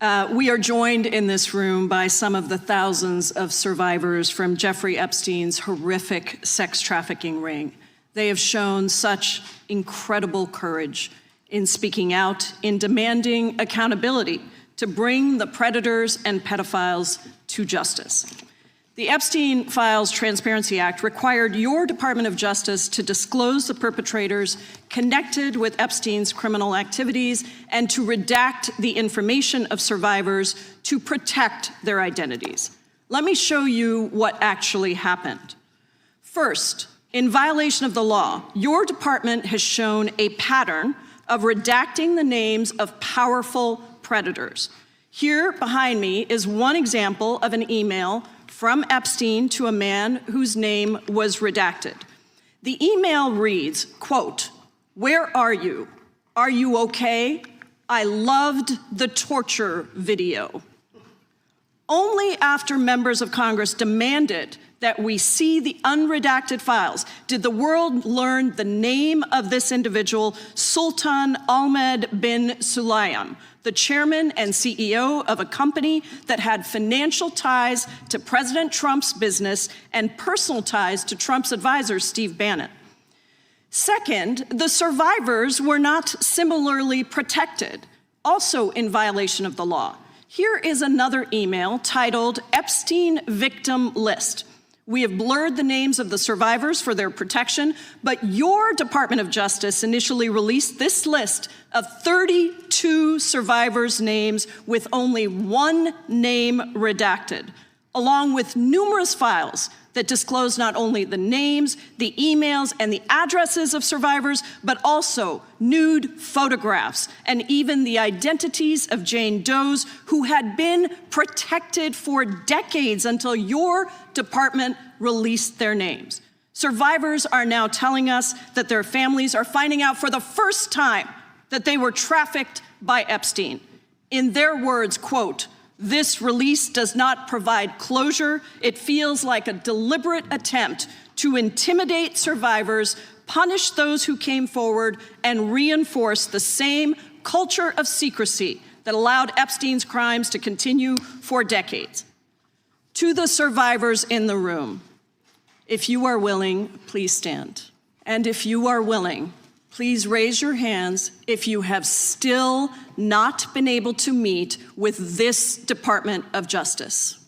We are joined in this room by some of the thousands of survivors from Jeffrey Epstein's horrific sex trafficking ring. They have shown such incredible courage in speaking out, in demanding accountability to bring the predators and pedophiles to justice. The Epstein Files Transparency Act required your Department of Justice to disclose the perpetrators connected with Epstein's criminal activities and to redact the information of survivors to protect their identities. Let me show you what actually happened. First, in violation of the law, your department has shown a pattern of redacting the names of powerful predators. Here behind me is one example of an email from Epstein to a man whose name was redacted. The email reads, quote, "Where are you? Are you okay? I loved the torture video." Only after members of Congress demanded that we see the unredacted files did the world learn the name of this individual, Sultan Ahmed bin Sulayem, the chairman and CEO of a company that had financial ties to President Trump's business and personal ties to Trump's advisor, Steve Bannon. Second, the survivors were not similarly protected, also in violation of the law. Here is another email titled Epstein Victim List. We have blurred the names of the survivors for their protection, but your Department of Justice initially released this list of 32 survivors' names with only one name redacted, along with numerous files that disclose not only the names, the emails, and the addresses of survivors, but also nude photographs and even the identities of Jane Does who had been protected for decades until your department released their names. Survivors are now telling us that their families are finding out for the first time that they were trafficked by Epstein. In their words, quote, "This release does not provide closure. It feels like a deliberate attempt to intimidate survivors, punish those who came forward, and reinforce the same culture of secrecy that allowed Epstein's crimes to continue for decades." To the survivors in the room, if you are willing, please stand. And if you are willing, please raise your hands if you have still not been able to meet with this Department of Justice.